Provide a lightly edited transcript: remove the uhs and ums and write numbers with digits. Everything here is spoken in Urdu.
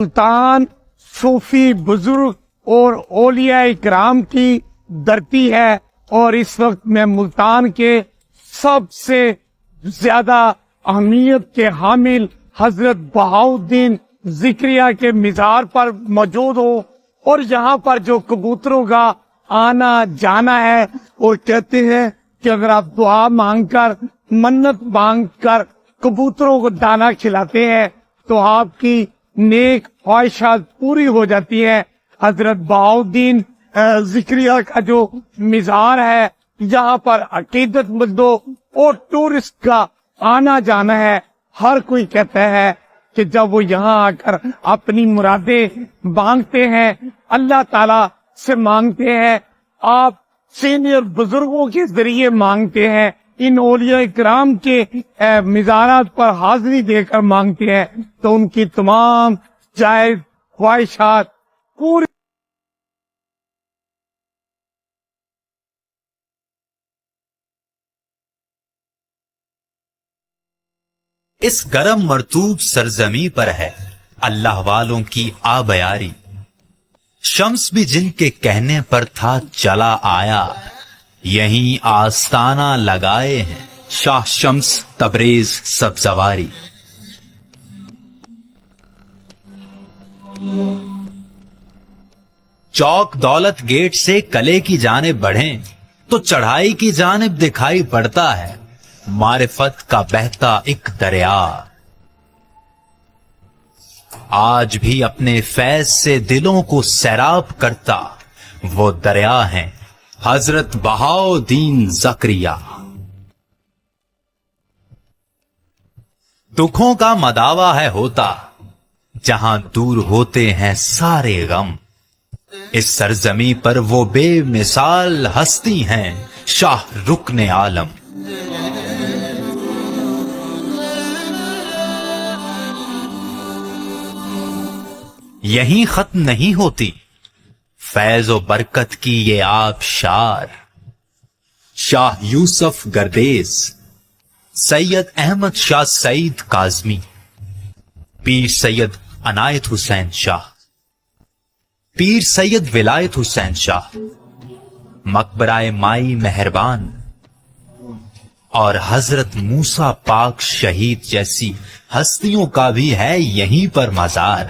ملتان صوفی بزرگ اور اولیاء اکرام کی دھرتی ہے، اور اس وقت میں ملتان کے سب سے زیادہ اہمیت کے حامل حضرت بہاؤالدین ذکریہ کے مزار پر موجود ہوں، اور یہاں پر جو کبوتروں کا آنا جانا ہے، وہ کہتے ہیں کہ اگر آپ دعا مانگ کر منت مانگ کر کبوتروں کو دانا کھلاتے ہیں تو آپ کی نیک خواہشات پوری ہو جاتی ہیں۔ حضرت بہاؤالدین ذکریہ کا جو مزار ہے، یہاں پر عقیدت مندوں اور ٹورسٹ کا آنا جانا ہے۔ ہر کوئی کہتا ہے کہ جب وہ یہاں آ کر اپنی مرادیں مانگتے ہیں، اللہ تعالی سے مانگتے ہیں، آپ سینئر بزرگوں کے ذریعے مانگتے ہیں، ان اولیاء اکرام کے مزارات پر حاضری دے کر مانگتے ہیں، تو ان کی تمام جائز خواہشات پوری۔ اس گرم مرطوب سرزمیں پر ہے اللہ والوں کی آبیاری، شمس بھی جن کے کہنے پر تھا چلا آیا، یہیں آستانہ لگائے ہیں شاہ شمس تبریز سبزواری۔ چوک دولت گیٹ سے کلے کی جانب بڑھیں تو چڑھائی کی جانب دکھائی پڑتا ہے معرفت کا بہتا ایک دریا، آج بھی اپنے فیض سے دلوں کو سیراب کرتا وہ دریا ہیں حضرت بہاؤالدین ذکریہ۔ دکھوں کا مداوا ہے ہوتا جہاں دور ہوتے ہیں سارے غم، اس سرزمیں پر وہ بے مثال ہستی ہیں شاہ رکن عالم۔ یہیں ختم نہیں ہوتی فیض و برکت کی یہ آبشار، شاہ یوسف گردیز، سید احمد شاہ سعید کاظمی، پیر سید عنایت حسین شاہ، پیر سید ولایت حسین شاہ، مقبرہ مائی مہربان اور حضرت موسیٰ پاک شہید جیسی ہستیوں کا بھی ہے یہیں پر مزار۔